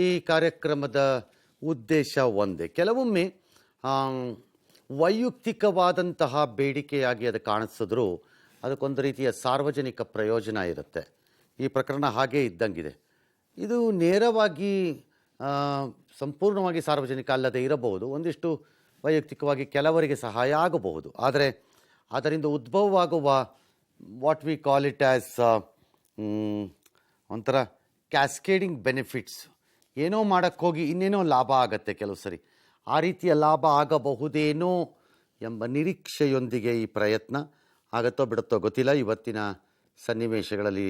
ಈ ಕಾರ್ಯಕ್ರಮದ ಉದ್ದೇಶ ಒಂದೇ. ಕೆಲವೊಮ್ಮೆ ವೈಯಕ್ತಿಕವಾದಂತಹ ಬೇಡಿಕೆಯಾಗಿ ಅದು ಕಾಣಿಸಿದ್ರೂ ಅದಕ್ಕೊಂದು ರೀತಿಯ ಸಾರ್ವಜನಿಕ ಪ್ರಯೋಜನ ಇರುತ್ತೆ. ಈ ಪ್ರಕರಣ ಹಾಗೇ ಇದ್ದಂಗಿದೆ. ಇದು ನೇರವಾಗಿ ಸಂಪೂರ್ಣವಾಗಿ ಸಾರ್ವಜನಿಕ ಅಲ್ಲದೆ ಇರಬಹುದು, ಒಂದಿಷ್ಟು ವೈಯಕ್ತಿಕವಾಗಿ ಕೆಲವರಿಗೆ ಸಹಾಯ ಆಗಬಹುದು. ಆದರೆ ಅದರಿಂದ ಉದ್ಭವವಾಗುವ what we call it as ಒಂಥರ ಕ್ಯಾಸ್ಕೇಡಿಂಗ್ ಬೆನಿಫಿಟ್ಸ್, ಏನೋ ಮಾಡೋಕ್ಕೋಗಿ ಇನ್ನೇನೋ ಲಾಭ ಆಗತ್ತೆ ಕೆಲವು ಸರಿ. ಆ ರೀತಿಯ ಲಾಭ ಆಗಬಹುದೇನೋ ಎಂಬ ನಿರೀಕ್ಷೆಯೊಂದಿಗೆ ಈ ಪ್ರಯತ್ನ ಆಗತ್ತೋ ಬಿಡುತ್ತೋ ಗೊತ್ತಿಲ್ಲ. ಇವತ್ತಿನ ಸನ್ನಿವೇಶಗಳಲ್ಲಿ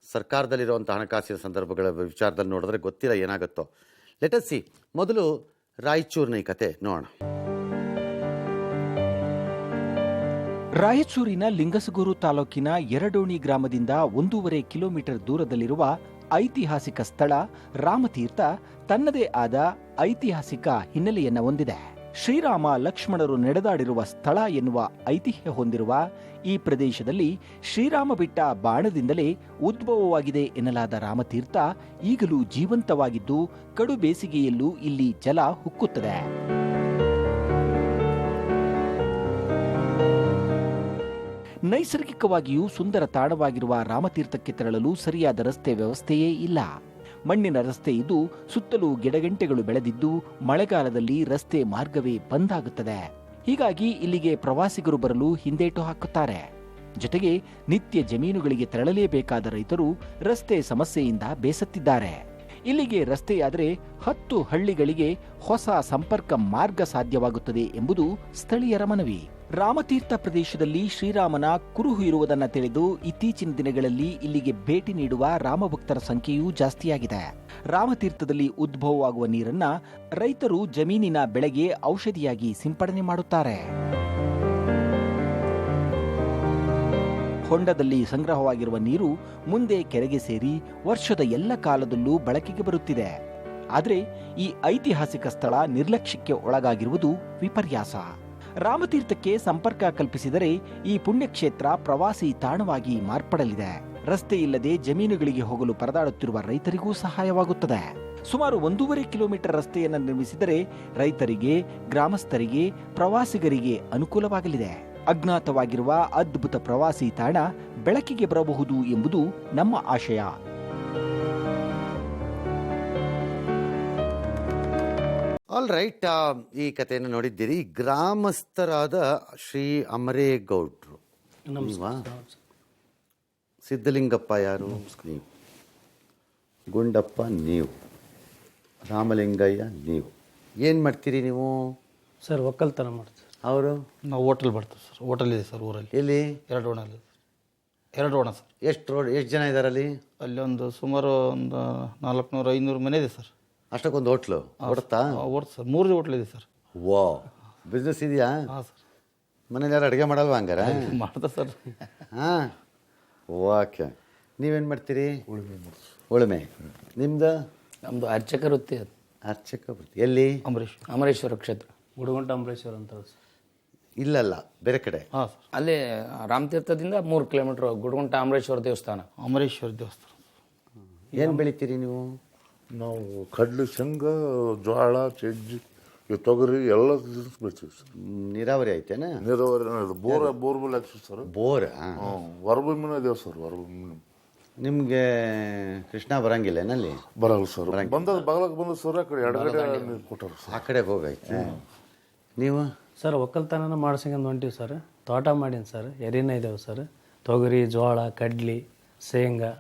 ಸರ್ಕಾರದಲ್ಲಿರುವಂಥ ಹಣಕಾಸಿನ ಸಂದರ್ಭಗಳ ವಿಚಾರದಲ್ಲಿ ನೋಡಿದ್ರೆ ಗೊತ್ತಿಲ್ಲ ಏನಾಗುತ್ತೋ. Let us see. ಮೊದಲು ರಾಯಚೂರಿನ ಈ ಕತೆ ನೋಡೋಣ. ರಾಯಚೂರಿನ ಲಿಂಗಸಗೂರು ತಾಲೂಕಿನ ಯರಡೋಣಿ ಗ್ರಾಮದಿಂದ 1.5 ಕಿಲೋಮೀಟರ್ ದೂರದಲ್ಲಿರುವ ಐತಿಹಾಸಿಕ ಸ್ಥಳ ರಾಮತೀರ್ಥ ತನ್ನದೇ ಆದ ಐತಿಹಾಸಿಕ ಹಿನ್ನೆಲೆಯನ್ನು ಹೊಂದಿದೆ. ಶ್ರೀರಾಮ ಲಕ್ಷ್ಮಣರು ನಡೆದಾಡಿರುವ ಸ್ಥಳ ಎನ್ನುವ ಐತಿಹ್ಯ ಹೊಂದಿರುವ ಈ ಪ್ರದೇಶದಲ್ಲಿ ಶ್ರೀರಾಮ ಬಿಟ್ಟ ಬಾಣದಿಂದಲೇ ಉದ್ಭವವಾಗಿದೆ ಎನ್ನಲಾದ ರಾಮತೀರ್ಥ ಈಗಲೂ ಜೀವಂತವಾಗಿದ್ದು ಕಡು ಬೇಸಿಗೆಯಲ್ಲೂ ಇಲ್ಲಿ ಜಲ ಹುಕ್ಕುತ್ತದೆ. ನೈಸರ್ಗಿಕವಾಗಿಯೂ ಸುಂದರ ತಾಣವಾಗಿರುವ ರಾಮತೀರ್ಥಕ್ಕೆ ತೆರಳಲು ಸರಿಯಾದ ರಸ್ತೆ ವ್ಯವಸ್ಥೆಯೇ ಇಲ್ಲ. ಮಣ್ಣಿನ ರಸ್ತೆ ಇದ್ದು ಸುತ್ತಲೂ ಗಿಡಗಂಟೆಗಳು ಬೆಳೆದಿದ್ದು ಮಳೆಗಾಲದಲ್ಲಿ ರಸ್ತೆ ಮಾರ್ಗವೇ ಬಂದಾಗುತ್ತದೆ. ಹೀಗಾಗಿ ಇಲ್ಲಿಗೆ ಪ್ರವಾಸಿಗರು ಬರಲು ಹಿಂದೇಟು ಹಾಕುತ್ತಾರೆ. ಜೊತೆಗೆ ನಿತ್ಯ ಜಮೀನುಗಳಿಗೆ ತೆರಳಲೇಬೇಕಾದ ರೈತರು ರಸ್ತೆ ಸಮಸ್ಯೆಯಿಂದ ಬೇಸತ್ತಿದ್ದಾರೆ. ಇಲ್ಲಿಗೆ ರಸ್ತೆಯಾದರೆ 10 ಹಳ್ಳಿಗಳಿಗೆ ಹೊಸ ಸಂಪರ್ಕ ಮಾರ್ಗ ಸಾಧ್ಯವಾಗುತ್ತದೆ ಎಂಬುದು ಸ್ಥಳೀಯರ ಮನವಿ. ರಾಮತೀರ್ಥ ಪ್ರದೇಶದಲ್ಲಿ ಶ್ರೀರಾಮನ ಕುರುಹು ಇರುವುದನ್ನು ತಿಳಿದು ಇತ್ತೀಚಿನ ದಿನಗಳಲ್ಲಿ ಇಲ್ಲಿಗೆ ಭೇಟಿ ನೀಡುವ ರಾಮಭಕ್ತರ ಸಂಖ್ಯೆಯೂ ಜಾಸ್ತಿಯಾಗಿದೆ. ರಾಮತೀರ್ಥದಲ್ಲಿ ಉದ್ಭವವಾಗುವ ನೀರನ್ನ ರೈತರು ಜಮೀನಿನ ಬೆಳೆಗೆ ಔಷಧಿಯಾಗಿ ಸಿಂಪಡಣೆ ಮಾಡುತ್ತಾರೆ. ಹೊಂಡದಲ್ಲಿ ಸಂಗ್ರಹವಾಗಿರುವ ನೀರು ಮುಂದೆ ಕೆರೆಗೆ ಸೇರಿ ವರ್ಷದ ಎಲ್ಲ ಕಾಲದಲ್ಲೂ ಬಳಕೆಗೆ ಬರುತ್ತಿದೆ. ಆದರೆ ಈ ಐತಿಹಾಸಿಕ ಸ್ಥಳ ನಿರ್ಲಕ್ಷ್ಯಕ್ಕೆ ಒಳಗಾಗಿರುವುದು ವಿಪರ್ಯಾಸ. ರಾಮತೀರ್ಥಕ್ಕೆ ಸಂಪರ್ಕ ಕಲ್ಪಿಸಿದರೆ ಈ ಪುಣ್ಯಕ್ಷೇತ್ರ ಪ್ರವಾಸಿ ತಾಣವಾಗಿ ಮಾರ್ಪಡಲಿದೆ. ರಸ್ತೆ ಇಲ್ಲದೆ ಜಮೀನುಗಳಿಗೆ ಹೋಗಲು ಪರದಾಡುತ್ತಿರುವ ರೈತರಿಗೂ ಸಹಾಯವಾಗುತ್ತದೆ. ಸುಮಾರು 1.5 ಕಿಲೋಮೀಟರ್ ರಸ್ತೆಯನ್ನು ನಿರ್ಮಿಸಿದರೆ ರೈತರಿಗೆ, ಗ್ರಾಮಸ್ಥರಿಗೆ, ಪ್ರವಾಸಿಗರಿಗೆ ಅನುಕೂಲವಾಗಲಿದೆ. ಅಜ್ಞಾತವಾಗಿರುವ ಅದ್ಭುತ ಪ್ರವಾಸಿ ತಾಣ ಬೆಳಕಿಗೆ ಬರಬಹುದು ಎಂಬುದು ನಮ್ಮ ಆಶಯ. All right. ಈ ಕಥೆಯನ್ನು ನೋಡಿದ್ದೀರಿ. ಗ್ರಾಮಸ್ಥರಾದ ಶ್ರೀ ಅಮರೇಗೌಡ್ರು ನೀವಾ? ಸಿದ್ಧಲಿಂಗಪ್ಪ ಯಾರು? ನೀವು. ಗುಂಡಪ್ಪ ನೀವು. ರಾಮಲಿಂಗಯ್ಯ ನೀವು. ಏನು ಮಾಡ್ತೀರಿ ನೀವು? ಸರ್ ಒಕ್ಕಲ್ತನ ಮಾಡ್ತೀವಿ. ಅವರು ನಾವು ಹೋಟೆಲ್ ಬರ್ತೀವಿ ಸರ್. ಹೋಟೆಲ್ ಇದೆ ಸರ್ ಊರಲ್ಲಿ. ಎಲ್ಲಿ? ಎರಡೋಣ ಸರ್. ಎಷ್ಟು ಜನ ಇದ್ದಾರೆ ಅಲ್ಲಿ? ಅಲ್ಲಿ ಸುಮಾರು ಒಂದು 400-500 ಮನೆ ಇದೆ ಸರ್. ಅಷ್ಟಕ್ಕೊಂದು ಹೋಟ್ಲು ಓಡುತ್ತಾ? ಓಡ್ತು ಸರ್. 3 ಹೋಟ್ಲ್ ಇದೆ ಸರ್. ವಾ, ಬಿಸ್ನೆಸ್ ಇದೆಯಾ? ಹಾಂ ಸರ್. ಮನೇಲಿ ಯಾರು ಅಡುಗೆ ಮಾಡಲ್ವಾ ಹಂಗಾರೆ? ಮಾಡ್ತಾ ಸರ್. ಹಾಂ, ಓಕೆ. ನೀವೇನು ಮಾಡ್ತೀರಿ? ಉಳುಮೆ. ನಿಮ್ದು? ನಮ್ಮದು ಅರ್ಚಕ ವೃತ್ತಿ. ಅದು ಅರ್ಚಕ ವೃತ್ತಿ. ಎಲ್ಲಿ? ಅಮರೇಶ್ವರ ಕ್ಷೇತ್ರ, ಗುಡಗುಂಟ ಅಮರೇಶ್ವರ ಅಂತ. ಇಲ್ಲಲ್ಲ, ಬೇರೆ ಕಡೆ. ಹಾಂ ಸರ್. ಅಲ್ಲಿ ರಾಮತೀರ್ಥದಿಂದ 3 ಕಿಲೋಮೀಟರ್ ಗುಡಗುಂಟ ಅಮರೇಶ್ವರ ದೇವಸ್ಥಾನ. ಅಮರೇಶ್ವರ ದೇವಸ್ಥಾನ. ಏನು ಬೆಳಿತೀರಿ ನೀವು? ನಾವು ಕಡ್ಲೆ, ಶೇಂಗಾ, ಜೋಳ, ಸಜ್ಜಿ, ತೊಗರಿ ಎಲ್ಲ ಬೆಳಿತೀವಿ ಸರ್. ನೀರಾವರಿ ಐತೇನಾ? ನೀರಾವರಿ ಬೋರ್ವೆಲ್ ಹಾಕ್ತೀವಿ ಸರ್. ಬೋರ್? ಹೊರಭೂಮಿನೂ ಇದೇವೆ ಸರ್. ಹೊರಭೂಮಿ ನಿಮಗೆ ಕೃಷ್ಣ ಬರಂಗಿಲ್ಲ ಏನಲ್ಲಿ? ಬರಲ್ಲ ಸರ್. ಬಂದದ್ದು ಬಗಲಕ್ಕೆ ಬಂದ ಸರ್. ಆ ಕಡೆ ಎಡಗಡೆ ನೀರು ಕೊಟ್ಟಾರ ಸರ್. ಆ ಕಡೆ ಹೋಗೈತೆ. ನೀವು? ಸರ್ ಒಕ್ಕಲ್ತನ ಮಾಡ್ಸಂಗಂದು ಹೊಂಟೀವಿ ಸರ್. ತೋಟ ಮಾಡೀನಿ ಸರ್. ಎರಿನ ಇದಾವೆ ಸರ್. ತೊಗರಿ, ಜೋಳ, ಕಡ್ಲಿ, ಶೇಂಗಾ.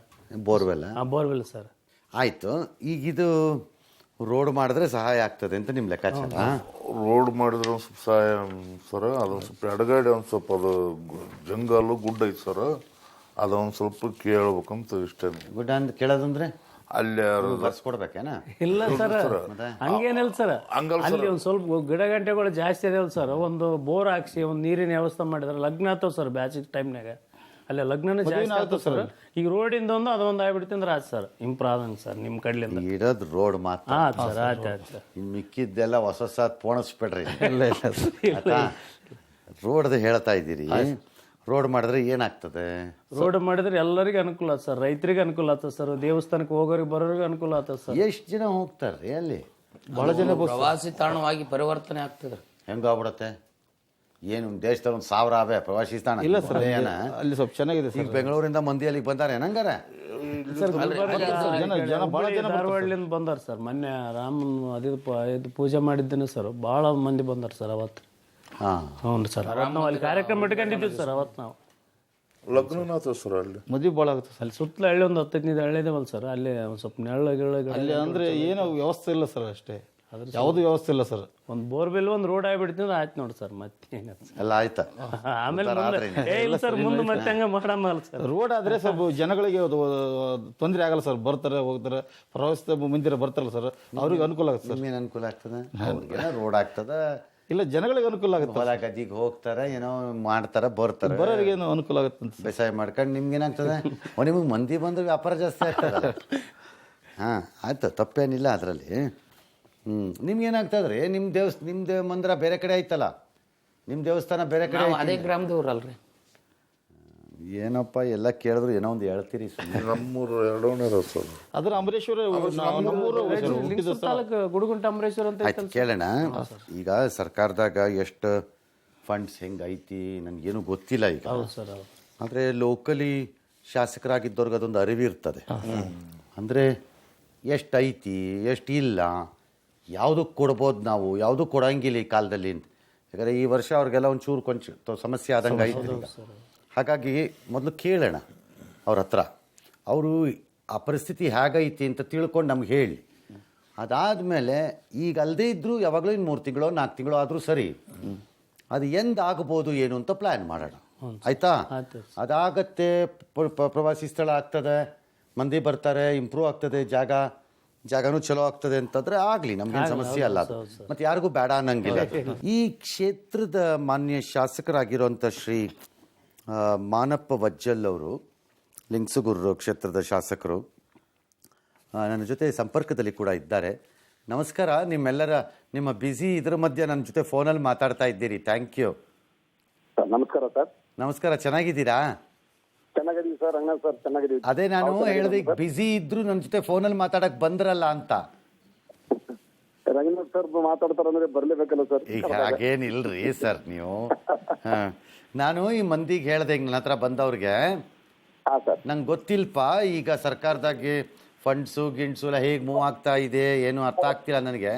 ಬೋರ್ವೆಲ್ಲ? Borewell sir. ಆಯಿತು. ಈಗಿದು ರೋಡ್ ಮಾಡಿದ್ರೆ ಸಹಾಯ ಆಗ್ತದೆ ಅಂತ ನಿಮ್ಮ ಲೆಕ್ಕಾಚಾರ? ರೋಡ್ ಮಾಡಿದ್ರೆ ಒಂದು ಸ್ವಲ್ಪ ಸಹಾಯ ಸರ್. ಅದೊಂದು ಸ್ವಲ್ಪ ಎಡಗಡೆ ಒಂದು ಸ್ವಲ್ಪ ಅದು ಜಂಗಲ್ಲು ಗುಡ್ಡ ಐತೆ ಸರ್. ಅದೊಂದು ಸ್ವಲ್ಪ ಕೇಳ್ಬೇಕಂತ ಇಷ್ಟ. ಗುಡ್ಡ ಅಂತ ಕೇಳೋದಂದ್ರೆ ಅಲ್ಲಿ ಬರ್ಸ್ಕೊಡ್ಬೇಕೇನ? ಇಲ್ಲ ಸರ್, ಹಂಗೇನಿಲ್ಲ ಸರ್. ಅಲ್ಲಿ ಒಂದು ಸ್ವಲ್ಪ ಗಿಡ ಗಂಟೆಗಳು ಜಾಸ್ತಿ ಇದಾವಲ್ಲ ಸರ್. ಒಂದು ಬೋರ್ ಹಾಕ್ಸಿ ಒಂದು ನೀರಿನ ವ್ಯವಸ್ಥೆ ಮಾಡಿದ್ರೆ ಲಗ್ನ ಆಗ್ತಾವ ಸರ್. ಬ್ಯಾಸಿಗೆ ಟೈಮ್ನಾಗ ಅಲ್ಲೇ ಲಗ್ನನೇ ಜಾಸ್ತಿ ಆಗ್ತದೆ ಸರ್. ಈಗ ರೋಡಿಂದ ಅದೊಂದು ಆಗ್ಬಿಡ್ತಿ ಅಂದ್ರೆ ಆಯ್ತು ಸರ್. ಇಂಪ್ರೂವ್ ಆದಂಗೆ ಸರ್ ನಿಮ್ಮ ಕಡ್ಲಿಂದ ಇರೋದು ರೋಡ್ ಮಾತ್ರ. ಆಯ್ತು ಸರ್. ಆಯ್ತು ಸರ್. ಇನ್ನು ಮಿಕ್ಕಿದ್ದೆಲ್ಲ ಹೊಸ ಪೋಣಿಸ್ಬಿಡ್ರಿ. ರೋಡ್ದು ಹೇಳ್ತಾ ಇದ್ದೀರಿ. ರೋಡ್ ಮಾಡಿದ್ರೆ ಏನಾಗ್ತದೆ? ರೋಡ್ ಮಾಡಿದ್ರೆ ಎಲ್ಲರಿಗೂ ಅನುಕೂಲ ಆತ ಸರ್, ರೈತರಿಗೆ ಅನುಕೂಲ ಆತ ಸರ್, ದೇವಸ್ಥಾನಕ್ಕೆ ಹೋಗೋರಿಗೆ ಬರೋರಿಗೆ ಅನುಕೂಲ ಆತ ಸರ್. ಎಷ್ಟು ಜನ ಹೋಗ್ತಾರೆ ಅಲ್ಲಿ? ಬಹಳ ಜನ ಪ್ರವಾಸಿ ತಾಣವಾಗಿ ಪರಿವರ್ತನೆ ಆಗ್ತದೆ. ಹೆಂಗಾಗ್ಬಿಡತ್ತೆ? ಏನು ದೇಶದಲ್ಲಿ 1000 ಅವೇ ಪ್ರವಾಸಿ ತಾಣ? ಇಲ್ಲ ಸರ್, ಅಲ್ಲಿ ಸ್ವಲ್ಪ ಚೆನ್ನಾಗಿದೆ ಈಗ ಬೆಂಗಳೂರಿಂದ ಮಂದಿ ಅಲ್ಲಿಗೆ ಬಂದಾರೆ ಏನಂಗಾರೆ? ಸರ್ ಧಾರವಾಡಲಿಂದ ಬಂದಾರ ಸರ್. ಮೊನ್ನೆ ರಾಮನ್ ಇದು ಪೂಜೆ ಮಾಡಿದ್ದೇನೆ ಸರ್, ಭಾಳ ಮಂದಿ ಬಂದಾರ ಸರ್ ಅವತ್ತು. ಹಾಂ, ಹ್ಞೂ ಸರ್, ನಾವು ಅಲ್ಲಿ ಕಾರ್ಯಕ್ರಮ ಇಟ್ಕೊಂಡಿದ್ದೀವಿ ಸರ್ ಅವತ್ತು. ನಾವು ಲಗ್ನ ಆತ ಸರ್ ಅಲ್ಲಿ ಮದುವೆ ಭಾಳ ಆಗುತ್ತೆ ಸರ್. ಅಲ್ಲಿ ಸುತ್ತಲೂ ಹಳ್ಳಿ ಒಂದು 10-15 ಹಳ್ಳಿದೇವಲ್ಲ ಸರ್, ಅಲ್ಲಿ ಒಂದು ಸ್ವಲ್ಪ ನೆರಳು ಅಲ್ಲಿ ಅಂದ್ರೆ ಏನು ವ್ಯವಸ್ಥೆ ಇಲ್ಲ ಸರ್, ಅಷ್ಟೇ, ಯಾವುದು ವ್ಯವಸ್ಥೆ ಇಲ್ಲ ಸರ್. ಒಂದು ಬೋರ್ವೆಲ್ ಒಂದು ರೋಡ್ ಆಗಿಬಿಡ್ತೀನಿ ಆಯ್ತು ನೋಡಿ ಸರ್, ಮತ್ತೆ ಎಲ್ಲ ಆಯ್ತಾ? ಆಮೇಲೆ ಇಲ್ಲ ಸರ್, ಮುಂದೆ ಮತ್ತೆ ಹಂಗೆ ಮಾಡಲ್ಲ ಸರ್. ರೋಡ್ ಆದ್ರೆ ಸ್ವಲ್ಪ ಜನಗಳಿಗೆ ತೊಂದರೆ ಆಗಲ್ಲ ಸರ್, ಬರ್ತಾರೆ ಹೋಗ್ತಾರೆ, ಪ್ರವಾಸ ಮಂದಿರ ಬರ್ತಾರಲ್ಲ ಸರ್, ಅವ್ರಿಗೆ ಅನುಕೂಲ ಆಗುತ್ತೆ ಸರ್. ನಿಮ್ಗೇನು ಅನುಕೂಲ ಆಗ್ತದೆ? ಅವ್ರಿಗೆಲ್ಲ ರೋಡ್ ಆಗ್ತದೆ, ಇಲ್ಲ ಜನಗಳಿಗೆ ಅನುಕೂಲ ಆಗುತ್ತೆ, ಹೊಲ ಗದ್ದಿಗೆ ಹೋಗ್ತಾರೆ, ಏನೋ ಮಾಡ್ತಾರೆ, ಬರ್ತಾರೆ, ಬರೋರಿಗೆ ಏನು ಅನುಕೂಲ ಆಗುತ್ತೆ ಅಂತ. ಬೇಸಾಯ ಮಾಡ್ಕೊಂಡು ನಿಮ್ಗೇನಾಗ್ತದೆ? ನಿಮಗೆ ಮಂದಿ ಬಂದ್ರೆ ವ್ಯಾಪಾರ ಜಾಸ್ತಿ ಆಗ್ತದೆ. ಹಾಂ, ಆಯ್ತು, ತಪ್ಪೇನಿಲ್ಲ ಅದರಲ್ಲಿ. ನಿಮ್ಗೇನಾಗ್ತದ್ರಿ? ನಿಮ್ಮ ಮಂದಿರ ಬೇರೆ ಕಡೆ ಐತಲ್ಲ, ನಿಮ್ಮ ದೇವಸ್ಥಾನ ಬೇರೆ ಕಡೆ ನಾವು ಅದೇ ಗ್ರಾಮದವ್ರಲ್ರಿ. ಏನಪ್ಪ ಎಲ್ಲ ಕೇಳಿದ್ರು ಏನೋ ಒಂದು ಹೇಳ್ತೀರಿ. ನಮ್ಮೂರು ಎರಡನೇ ಸರ್, ಅದ್ರ ಅಂಬರೀಶ್ವರ ಗುಡುಗುಂಟ ಅಂಬರೀಶ್ವರ ಅಂತ ಆಯ್ತು, ಕೇಳೋಣ. ಈಗ ಸರ್ಕಾರದಾಗ ಎಷ್ಟು ಫಂಡ್ಸ್ ಹೆಂಗೈತಿ ನನಗೇನು ಗೊತ್ತಿಲ್ಲ ಈಗ. ಸರ್ ಆದರೆ ಲೋಕಲಿ ಶಾಸಕರಾಗಿದ್ದವ್ರಿಗೆ ಅದೊಂದು ಅರಿವಿರ್ತದೆ. ಅಂದರೆ ಎಷ್ಟು ಐತಿ, ಎಷ್ಟು ಇಲ್ಲ, ಯಾವುದಕ್ಕೆ ಕೊಡ್ಬೋದು ನಾವು, ಯಾವುದಕ್ಕೆ ಕೊಡೋಂಗಿಲ್ಲ ಈ ಕಾಲದಲ್ಲಿ. ಯಾಕಂದರೆ ಈ ವರ್ಷ ಅವ್ರಿಗೆಲ್ಲ ಒಂಚೂರು ಕೊಂಚ ಸಮಸ್ಯೆ ಆದಂಗೆ ಐತಿ. ಹಾಗಾಗಿ ಮೊದಲು ಕೇಳೋಣ ಅವ್ರ ಹತ್ರ, ಅವರು ಆ ಪರಿಸ್ಥಿತಿ ಹೇಗೈತಿ ಅಂತ ತಿಳ್ಕೊಂಡು ನಮ್ಗೆ ಹೇಳಿ. ಅದಾದಮೇಲೆ ಈಗ ಅಲ್ಲದೇ ಇದ್ದರೂ ಯಾವಾಗಲೂ ಇನ್ನು 3 ತಿಂಗಳೋ 4 ತಿಂಗಳೋ ಆದರೂ ಸರಿ, ಅದು ಎಂದಾಗ್ಬೋದು ಏನು ಅಂತ ಪ್ಲ್ಯಾನ್ ಮಾಡೋಣ. ಆಯಿತಾ? ಅದಾಗತ್ತೆ, ಪ್ರವಾಸಿ ಸ್ಥಳ ಆಗ್ತದೆ, ಮಂದಿ ಬರ್ತಾರೆ, ಇಂಪ್ರೂವ್ ಆಗ್ತದೆ, ಜಾಗನೂ ಚಲೋ ಆಗ್ತದೆ ಅಂತಂದರೆ ಆಗಲಿ, ನಮಗೇನು ಸಮಸ್ಯೆ ಅಲ್ಲ ಅದು. ಮತ್ತು ಯಾರಿಗೂ ಬೇಡ ಅನ್ನಂಗಿಲ್ಲ. ಈ ಕ್ಷೇತ್ರದ ಮಾನ್ಯ ಶಾಸಕರಾಗಿರುವಂಥ ಶ್ರೀ ಮಾನಪ್ಪ ವಜ್ಜಲ್ ಅವರು, ಲಿಂಗಸೂಗೂರು ಕ್ಷೇತ್ರದ ಶಾಸಕರು, ನನ್ನ ಜೊತೆ ಸಂಪರ್ಕದಲ್ಲಿ ಕೂಡ ಇದ್ದಾರೆ. ನಮಸ್ಕಾರ. ನಿಮ್ಮ ಬ್ಯುಸಿ ಇದ್ರ ಮಧ್ಯೆ ನನ್ನ ಜೊತೆ ಫೋನಲ್ಲಿ ಮಾತಾಡ್ತಾ ಇದ್ದೀರಿ. Thank you. ನಮಸ್ಕಾರ ಸರ್. ನಮಸ್ಕಾರ, ಚೆನ್ನಾಗಿದ್ದೀರಾ? ಚೆನ್ನಾಗಿದ್ದೀವಿ ಸರ್. ರಂಗನಾಥ್ ಸರ್ ಚೆನ್ನಾಗಿದ್ದೀವಿ. ಅದೇ ನಾನು ಹೇಳಿದೆ, ಈಗ ಬ್ಯುಸಿ ಇದ್ರು ನನ್ನ ಜೊತೆ ಫೋನಲ್ಲಿ ಮಾತಾಡಕ್ಕೆ ಬಂದ್ರಲ್ಲ ಅಂತ. ರಂಗನಾಥ್ ಸರ್ ಮಾತಾಡ್ತಾರ ಅಂದ್ರೆ ಬರ್ಲೇಬೇಕಲ್ಲ ಸರ್. ಈಗ ಹಾಗೇನಿಲ್ರಿ ಸರ್, ನೀವು ನಾನು ಈ ಮಂದಿಗೆ ಹೇಳ್ದೆ, ನನ್ನ ಹತ್ರ ಬಂದವ್ರಿಗೆ, ನಂಗೆ ಗೊತ್ತಿಲ್ಪ ಈಗ ಸರ್ಕಾರದಾಗೆ ಫಂಡ್ಸು ಗಿಂಡ್ಸು ಎಲ್ಲ ಹೇಗೆ ಮೂವ್ ಆಗ್ತಾ ಇದೆ, ಏನು ಅರ್ಥ ಆಗ್ತಿಲ್ಲ ನನಗೆ.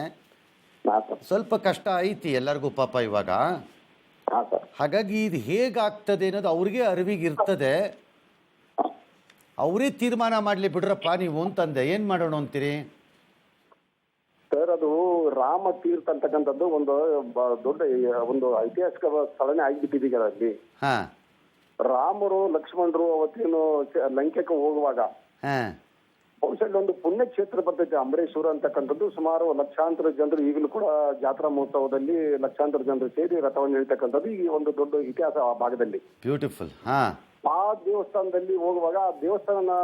ಸ್ವಲ್ಪ ಕಷ್ಟ ಐತಿ ಎಲ್ಲರಿಗೂ ಪಾಪ ಇವಾಗ. ಹಾಗಾಗಿ ಇದು ಹೇಗಾಗ್ತದೆ ಅನ್ನೋದು ಅವ್ರಿಗೆ ಅರಿವಿಗಿರ್ತದೆ. ಅವರೇ ತೀರ್ಮಾನ ಮಾಡಲಿ ಬಿಡ್ರಪ್ಪ ನೀವು ಅಂತಂದೆ. ಏನು ಮಾಡೋಣ ಅಂತೀರಿ ಸರ್? ಅದು ರಾಮ ತೀರ್ಥ ಅಂತಕ್ಕಂಥದ್ದು ಒಂದು ದೊಡ್ಡ ಒಂದು ಐತಿಹಾಸಿಕ ಸ್ಥಳನೇ ಆಗಿಬಿಟ್ಟಿದೆ ಅಲ್ಲಿ. ರಾಮರು ಲಕ್ಷ್ಮಣರು ಅವತ್ತೇನು ಲಂಕೆಗೆ ಹೋಗುವಾಗ ಬಹುಶಃ ಒಂದು ಪುಣ್ಯಕ್ಷೇತ್ರ ಬರ್ತೈತೆ ಅಂಬರೀಶ್ವರ ಅಂತಕ್ಕಂಥದ್ದು. ಸುಮಾರು ಲಕ್ಷಾಂತರ ಜನರು ಈಗಲೂ ಕೂಡ ಜಾತ್ರಾ ಮಹೋತ್ಸವದಲ್ಲಿ ಲಕ್ಷಾಂತರ ಜನರು ಸೇರಿ ರಥವನ್ನು ಎಳಿತಕ್ಕಂಥದ್ದು ಈ ಒಂದು ದೊಡ್ಡ ಇತಿಹಾಸ ಆ ಭಾಗದಲ್ಲಿ. ಬ್ಯೂಟಿಫುಲ್. ಆ ದೇವಸ್ಥಾನದಲ್ಲಿ ಹೋಗುವಾಗ ಆ ದೇವಸ್ಥಾನ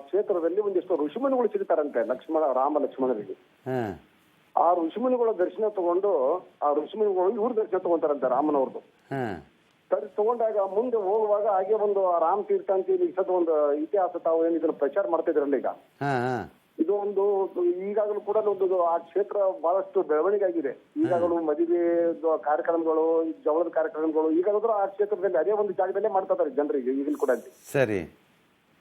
ಕ್ಷೇತ್ರದಲ್ಲಿ ಒಂದಿಷ್ಟು ಋಷಿಮುನಿಗಳು ಸಿಗ್ತಾರಂತೆ, ರಾಮ ಲಕ್ಷ್ಮಣರಿಗೆ. ಆ ಋಷಿಮುನಿಗಳ ದರ್ಶನ ತಗೊಂಡು ಆ ಋಷಿಮುನಿಗಳು ಇವ್ರ ದರ್ಶನ ತಗೊಂತಾರಂತೆ ರಾಮನವ್ರದ್ದು. ಸರಿ, ತಗೊಂಡಾಗ ಮುಂದೆ ಹೋಗುವಾಗ ಹಾಗೆ ಒಂದು ರಾಮ ತೀರ್ಥ ಅಂತ ಈಗ ಒಂದು ಇತಿಹಾಸ ತಾವು ಏನು ಇದನ್ನ ಪ್ರಚಾರ ಮಾಡ್ತಾ ಇದ್ರಲ್ಲ ಈಗ, ಇದು ಒಂದು ಈಗಾಗಲೂ ಕೂಡ ಒಂದು ಆ ಕ್ಷೇತ್ರ ಬಹಳಷ್ಟು ಬೆಳವಣಿಗೆ ಆಗಿದೆ. ಈಗಾಗಲೂ ಮದುವೆ ಕಾರ್ಯಕ್ರಮಗಳು, ಜವಳದ ಕಾರ್ಯಕ್ರಮಗಳು ಈಗಾಗಲೂ ಆ ಕ್ಷೇತ್ರದಲ್ಲಿ ಅದೇ ಒಂದು ಜಾಗದಲ್ಲೇ ಮಾಡ್ತಾ ಇದ್ದಾರೆ ಜನರಿಗೆ ಈಗಲೂ ಕೂಡ. ಸರಿ,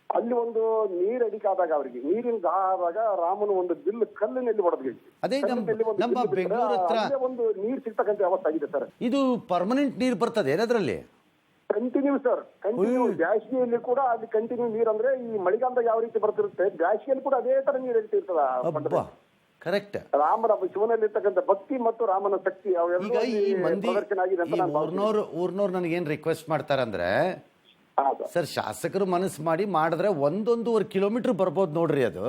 ಅಲ್ಲಿ ಒಂದು ನೀರ್ ಅಡಿಕಾದಾಗ ಅವ್ರಿಗೆ ನೀರಿನ ದಾಹ ಆದಾಗ ರಾಮನು ಒಂದು ಬಿಲ್ಲು ಕಲ್ಲಿನಲ್ಲಿ ಹೊಡೆದ್ವಿ. ಒಂದು ನೀರ್ ಸಿಗ್ತಕ್ಕಂಥ ವ್ಯವಸ್ಥೆ ಆಗಿದೆ ಸರ್. ಇದು ಪರ್ಮನೆಂಟ್ ನೀರ್ ಬರ್ತದೆ ಏನದ್ರಲ್ಲಿ? Continue sir, continue. ಬ್ಯಾಸಿಗೆಯಲ್ಲಿ ಕೂಡ ಅಲ್ಲಿ ಕಂಟಿನ್ಯೂ ನೀರ್ ಅಂದ್ರೆ ಈ ಮಳೆಗಾಲದಾಗ ಯಾವ ರೀತಿ ಬರ್ತಿರುತ್ತೆ, ಬ್ಯಾಸಿಗೆಯಲ್ಲಿ ಕೂಡ ಅದೇ ತರ ನೀರ್ ಇರ್ತಿರ್ತದ. ಕರೆಕ್ಟ್. ರಾಮನ ಶಿವನಲ್ಲಿ ಇರ್ತಕ್ಕಂಥ ಭಕ್ತಿ ಮತ್ತು ರಾಮನ ಶಕ್ತಿ ಈಗ ಈ ಮಂದಿ ಊರ್ನವ್ರು ನನಗೇನ್ ರಿಕ್ವೆಸ್ಟ್ ಮಾಡ್ತಾರಂದ್ರೆ, ಸರ್ ಶಾಸಕರು ಮನಸ್ಸು ಮಾಡಿ ಮಾಡಿದ್ರೆ 1-1.5 ಕಿಲೋಮೀಟರ್ ಬರ್ಬೋದು ನೋಡ್ರಿ, ಅದು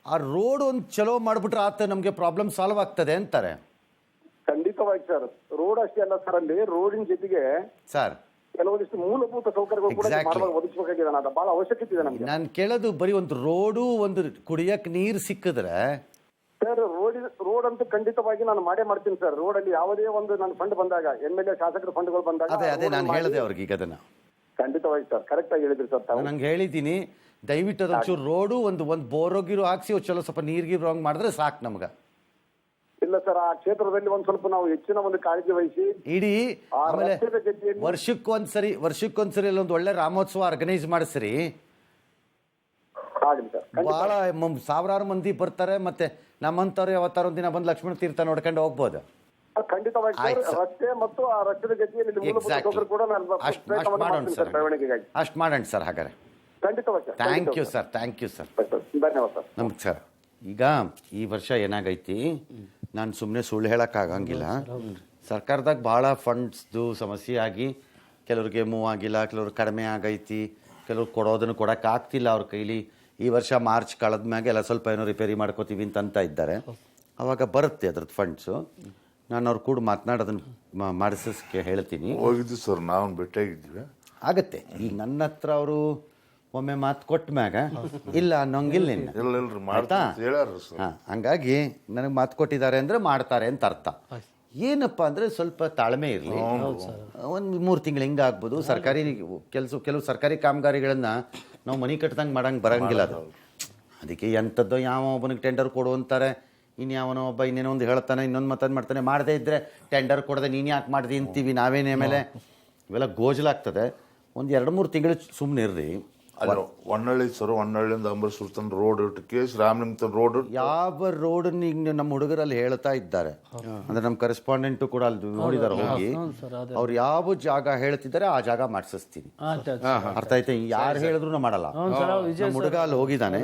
ಆ ರೋಡ್ ಒಂದು ಚಲೋ ಮಾಡ್ಬಿಟ್ರೆ ಆತ ನಮ್ಗೆ ಪ್ರಾಬ್ಲಮ್ ಸಾಲ್ವ್ ಆಗ್ತದೆ ಅಂತಾರೆ. ಖಂಡಿತವಾಗಿ ಸರ್. ರೋಡ್ ಅಷ್ಟೇ ಅಲ್ಲ ಸರ್, ಅಲ್ಲಿ ರೋಡಿನ ಜೊತೆಗೆ ಸರ್ ಕೆಲವೊಂದಿಷ್ಟು ಮೂಲಭೂತ ಸೌಕರ್ಯಗಳು ಕೂಡ ಒದಗಿಸಬೇಕಾಗಿದೆ. ಅದು ಬಹಳ ಅವಶ್ಯಕತೆ ಇದೆ ನಮ್ಗೆ. ನಾನು ಕೇಳೋದು ಬರೀ ಒಂದು ರೋಡು, ಒಂದು ಕುಡಿಯಕ್ಕೆ ನೀರು ಸಿಕ್ಕಿದ್ರೆ ಸರ್ ರೋಡ್ ಅಂತೂ ಖಂಡಿತವಾಗಿ ನಾನು ಮಾಡೇ ಮಾಡ್ತೀನಿ ಸರ್. ರೋಡ್ ಅಲ್ಲಿ ಯಾವುದೇ ಒಂದು ನನ್ನ ಫಂಡ್ ಬಂದಾಗ, MLA ಶಾಸಕರ ಫಂಡ್ಗಳು ಬಂದಾಗ ಅದೇ ನಾನು ಹೇಳಿದೆ ಅವ್ರಿಗೆ ಈಗ ಅದನ್ನ ಖಂಡಿತವಾಗಿ ಸರ್ ಕರೆಕ್ಟ್ ಆಗಿ ಹೇಳಿದ್ರಿ ಸರ್ ತಾವು. ನಂಗೆ ಹೇಳಿದ್ದೀನಿ, ದಯವಿಟ್ಟು ಅದೊಂಚೂರು ರೋಡು ಒಂದು ಬೋರೋಗಿರೋ ಹಾಕ್ಸಿ ಚಲೋ ಸ್ವಲ್ಪ ನೀರ್ಗಿರೋ ಹಂಗೆ ಮಾಡಿದ್ರೆ ಸಾಕು ನಮ್ಗೆ. ಇಲ್ಲ ಸರ್, ಆ ಕ್ಷೇತ್ರದಲ್ಲಿ ಒಂದ್ ಸ್ವಲ್ಪ ನಾವು ಹೆಚ್ಚಿನ ಒಂದು ಕಾಳಜಿ ವಹಿಸಿ ಇಡೀ ಆ ಆಮೇಲೆ ರಸ್ತೆದ ಗತಿಯಲ್ಲಿ ವರ್ಷಕ್ಕೊಂದ್ಸರಿ ಅಲ್ಲೊಂದು ಒಳ್ಳೆ ರಾಮೋತ್ಸವ ಆರ್ಗನೈಸ್ ಮಾಡಿಸ್ರಿ. ಆಗಲಿ ಸರ್. ಬಹಳ ಸಾವಿರಾರು ಮಂದಿ ಬರ್ತಾರೆ. ಮತ್ತೆ ನಮ್ಮಂತವ್ರು ಯಾವತ್ತಾರ ಒಂದಿನ ಬಂದು ಲಕ್ಷ್ಮಣ ತೀರ್ಥ ನೋಡ್ಕೊಂಡು ಹೋಗ್ಬೋದು. ಖಂಡಿತವಾಗಿ ಸರ್, ರಸ್ತೆ ಮತ್ತು ಆ ರಸ್ತೆದ ಗತಿಯಲ್ಲಿ ಮೂಲಭೂತ ಸೌಕರ್ಯ ಕೂಡ ನಾನು ಪ್ರಯತ್ನವನ್ನು ಮಾಡ್ತೀನಿ ಸರ್ ಬೆಳವಣಿಗೆಗಾಗಿ. ಅಷ್ಟು ಮಾಡೋಣ ಸರ್. ಹಾಗಾದ್ರೆ ಖಂಡಿತವಾಗಿ sir. Thank you sir. Thank you sir. ಧನ್ಯವಾದ ಸರ್. ನಮಸ್ಕಾರ. ಈಗ ಈ ವರ್ಷ ಏನಾಗೈತಿ, ನಾನು ಸುಮ್ಮನೆ ಸುಳ್ಳು ಹೇಳೋಕ್ಕಾಗಂಗಿಲ್ಲ. ಸರ್ಕಾರದಾಗ ಭಾಳ ಫಂಡ್ಸ್ದು ಸಮಸ್ಯೆ ಆಗಿ ಕೆಲವ್ರಿಗೆ ಮೂವ್ ಆಗಿಲ್ಲ, ಕೆಲವ್ರು ಕಡಿಮೆ ಆಗೈತಿ, ಕೆಲವ್ರು ಕೊಡೋದನ್ನು ಕೊಡೋಕ್ಕಾಗ್ತಿಲ್ಲ ಅವ್ರ ಕೈಲಿ. ಈ ವರ್ಷ ಮಾರ್ಚ್ ಕಳೆದ ಮ್ಯಾಗೆ ಎಲ್ಲ ಸ್ವಲ್ಪ ಏನೋ ರಿಪೇರಿ ಮಾಡ್ಕೋತೀವಿ ಅಂತ ಇದ್ದಾರೆ. ಅವಾಗ ಬರುತ್ತೆ ಅದ್ರದ್ದು ಫಂಡ್ಸು. ನಾನು ಅವ್ರು ಕೂಡ ಮಾತನಾಡೋದನ್ನು ಮಾಡಿಸೋಕ್ಕೆ ಹೇಳ್ತೀನಿ. ಹೋಗಿದ್ವಿ ಸರ್, ನಾವು ಭೇಟಿಯಾಗಿದ್ವಿ. ಆಗತ್ತೆ. ಈಗ ನನ್ನ ಹತ್ರ ಅವರು ಒಮ್ಮೆ ಮಾತು ಕೊಟ್ಟ ಮ್ಯಾಗ ಇಲ್ಲ ಅನ್ನೋಂಗಿಲ್ಲ ಇನ್ನು. ಇಲ್ರಿ ಮಾಡ್ತಾರೆ ಹೇಳ್ಯಾರ ಸರ್. ಹಾಂ, ಹಂಗಾಗಿ ನನಗೆ ಮಾತು ಕೊಟ್ಟಿದ್ದಾರೆ ಅಂದರೆ ಮಾಡ್ತಾರೆ ಅಂತ ಅರ್ಥ. ಏನಪ್ಪ ಅಂದರೆ ಸ್ವಲ್ಪ ತಾಳ್ಮೆ ಇರಲಿ. ಒಂದು 3 ತಿಂಗಳು ಹಿಂಗೆ ಆಗ್ಬೋದು. ಸರ್ಕಾರಿ ಕೆಲವು ಸರ್ಕಾರಿ ಕಾಮಗಾರಿಗಳನ್ನು ನಾವು ಮನೆ ಕಟ್ಟದಂಗೆ ಮಾಡಂಗೆ ಬರಂಗಿಲ್ಲ. ಅದು ಅದಕ್ಕೆ ಎಂಥದ್ದೋ ಯಾವ ಒಬ್ಬನಿಗೆ ಟೆಂಡರ್ ಕೊಡು ಅಂತಾರೆ, ಇನ್ಯಾವನೋ ಒಬ್ಬ ಇನ್ನೇನೋ ಒಂದು ಹೇಳ್ತಾನೆ, ಇನ್ನೊಂದು ಮತ್ತೊಂದು ಮಾಡ್ತಾನೆ. ಮಾಡದೇ ಇದ್ದರೆ ಟೆಂಡರ್ ಕೊಡದೆ ನೀನು ಯಾಕೆ ಮಾಡಿದೆ ಅಂತೀವಿ ನಾವೇನೇ. ಮೇಲೆ ಇವೆಲ್ಲ ಗೋಜಲಾಗ್ತದೆ. ಒಂದು 2-3 ತಿಂಗಳು ಸುಮ್ಮನೆ ಇರ್ರಿ. ಅಲ್ಲಿ ಹೊನ್ನಳ್ಳಿ ಸರ್, ಹೊನ್ನಳ್ಳಿಯಿಂದ ಅಂಬರೀಶ್ವರ ತನಕ ರೋಡ್ ಇಟ್ಟು ರಾಮಲಿಂಗ ರೋಡ್ ಯಾವ ರೋಡನ್ನ ಈಗ ನಮ್ಮ ಹುಡುಗರಲ್ಲಿ ಹೇಳ್ತಾ ಇದ್ದಾರೆ. ಅಂದ್ರೆ ನಮ್ಮ ಕರೆಸ್ಪಾಂಡೆಂಟು ಕೂಡ ಅಲ್ಲಿ ನೋಡಿದಾರೆ ಹೋಗಿ. ಅವ್ರು ಯಾವ ಜಾಗ ಹೇಳ್ತಿದ್ದಾರೆ ಆ ಜಾಗ ಮಾಡಿಸ್ತೀನಿ. ಅರ್ಥ ಆಯ್ತಾ? ಯಾರು ಹೇಳಿದ್ರು ನಾ ಮಾಡಲ್ಲ. ನಮ್ಮ ಹುಡುಗ ಅಲ್ಲಿ ಹೋಗಿದ್ದಾನೆ,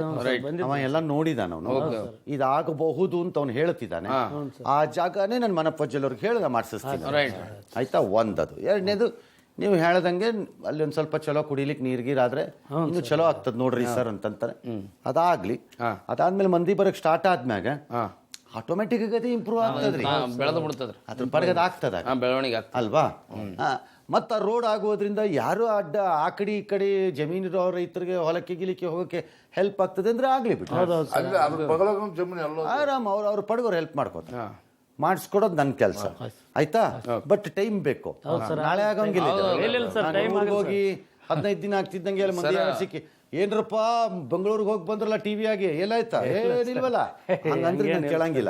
ಅವ ಎಲ್ಲ ನೋಡಿದಾನ. ಅವನು ಇದಾಗಬಹುದು ಅಂತ ಅವ್ನು ಹೇಳ್ತಿದ್ದಾನೆ. ಆ ಜಾಗನೇ ನನ್ನ ಮನಪ್ಪಜ್ಜಲ್ ಅವ್ರಿಗೆ ಹೇಳಿ ನಾ ಮಾಡಿಸ್ತೀನಿ. ಆಯ್ತಾ? ಒಂದದು. ಎರಡನೇದು, ನೀವು ಹೇಳ್ದಂಗೆ ಅಲ್ಲಿ ಒಂದು ಸ್ವಲ್ಪ ಚಲೋ ಕುಡಿಲಿಕ್ಕೆ ನೀರ್ಗೀರಾದ್ರೆ ಇನ್ನು ಚಲೋ ಆಗ್ತದೆ ನೋಡ್ರಿ ಸರ್ ಅಂತಂತಾರೆ. ಅದಾಗ್ಲಿ. ಅದಾದ್ಮೇಲೆ ಮಂದಿ ಬರಕ್ ಸ್ಟಾರ್ಟ್ ಆದ್ಮ್ಯಾಗ ಆಟೋಮೆಟಿಕ್ ಆಗಿ ಇಂಪ್ರೂವ್ ಆಗ್ತದ್ರಿ, ಬೆಳೆದು ಬಿಡ್ತದ್ರಿ, ಅದ್ರ ಪರಗದ ಆಗ್ತದ ಬೆಳವಣಿಗೆ ಅಲ್ವಾ? ಮತ್ತ ರೋಡ್ ಆಗೋದ್ರಿಂದ ಯಾರು ಅಡ್ಡ ಆ ಕಡೆ ಈ ಕಡೆ ಜಮೀನಿರೋ ರೈತರಿಗೆ ಹೊಲಕ್ಕೆ ಗಿಲಿಕ್ಕೆ ಹೋಗಕ್ಕೆ ಹೆಲ್ಪ್ ಆಗ್ತದೆ ಅಂದ್ರೆ ಆಗ್ಲಿ ಬಿಟ್ಟು ಜಮೀನು ಎಲ್ಲ ಆರಾಮ್ ಅವ್ರ ಪಡಗೋರು ಹೆಲ್ಪ್ ಮಾಡ್ಕೋತಾರೆ. ಮಾಡಿಸ್ಕೊಡೋದು ನನ್ನ ಕೆಲಸ. ಆಯ್ತಾ? ಬಟ್ ಟೈಮ್ ಬೇಕು. ನಾಳೆ ಆಗಂಗಿಲ್ಲ. ಹೋಗಿ 15 ದಿನ ಆಗ್ತಿದ್ದಂಗೆ ಎಲ್ಲ ಮಂದಿ ಸಿಕ್ಕಿ ಏನ್ರಪ್ಪ ಬೆಂಗಳೂರಿಗೆ ಹೋಗಿ ಬಂದ್ರಲ್ಲ ಟಿವಿ ಆಗಿ ಎಲ್ಲಾಯ್ತಾ ಏನಿಲ್ವಲ್ಲ ಹಂಗಂದ್ರೆ ನಾನು ಕೇಳಂಗಿಲ್ಲ.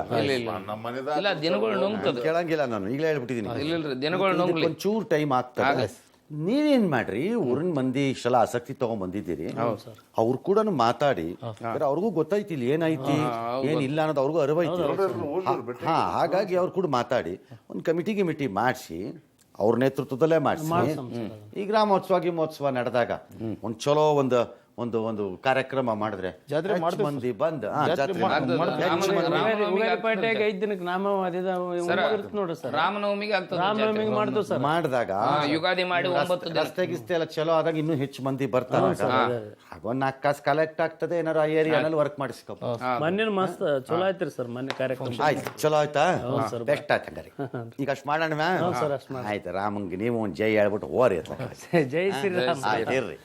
ಕೇಳಂಗಿಲ್ಲ. ನಾನು ಈಗಲೇ ಹೇಳ್ಬಿಟ್ಟಿದ್ದೀನಿ. ಒಂಚೂರು ಟೈಮ್ ಆಗ್ತದೆ. ನೀವೇನ್ ಮಾಡ್ರಿ, ಊರಿನ ಮಂದಿ ಇಷ್ಟೆಲ್ಲ ಆಸಕ್ತಿ ತಗೊಂಡ್ ಬಂದಿದ್ದೀರಿ, ಅವ್ರು ಕೂಡ ಮಾತಾಡಿ. ಅವ್ರಿಗೂ ಗೊತ್ತೈತಿ ಇಲ್ಲಿ ಏನೈತಿ ಏನಿಲ್ಲ ಅನ್ನೋದು ಅವ್ರಿಗೂ ಅರಿವೈತಿ. ಹಾಗಾಗಿ ಅವ್ರು ಕೂಡ ಮಾತಾಡಿ ಒಂದು ಕಮಿಟಿ ಮಾಡಿಸಿ ಅವ್ರ ನೇತೃತ್ವದಲ್ಲೇ ಮಾಡಿಸಿ ಈ ಗ್ರಾಮೋತ್ಸವ ನಡೆದಾಗ ಒಂದು ಚಲೋ ಒಂದು ಕಾರ್ಯಕ್ರಮ ಮಾಡಿದ್ರೆ ಮಂದಿ ಬಂದು ಮಾಡಿದಾಗ ರಸ್ತೆ ಗಿಸ್ತೆ ಎಲ್ಲ ಚಲೋ ಆದಾಗ ಇನ್ನೂ ಹೆಚ್ಚು ಮಂದಿ ಬರ್ತಾರೆ. ಹಾಗೊಂದು 4 ಕಾಸು ಕಲೆಕ್ಟ್ ಆಗ್ತದೆ. ಏನಾರು ಆ ಏರಿಯಾನಲ್ಲಿ ವರ್ಕ್ ಮಾಡಿಸ್ಕೊ. ಮೊನ್ನೆ ಮಸ್ತ್ ಚಲೋ ಆಯ್ತಿರಿ ಸರ್ ಮೊನ್ನೆ ಕಾರ್ಯಕ್ರಮ. ಆಯ್ತು, ಚಲೋ ಆಯ್ತಾ? ಬೆಸ್ಟ್ ಆಯ್ತಂಗಾರಿ. ಈಗ ಅಷ್ಟು ಮಾಡೋಣ. ಆಯ್ತು, ರಾಮಂಗೆ ನೀವು ಒಂದು ಜೈ ಹೇಳ್ಬಿಟ್ಟು ಓರಿ ಜೈ ಶ್ರೀರಾಮ್. ಆಯ್ತು ಇರ್ರಿ.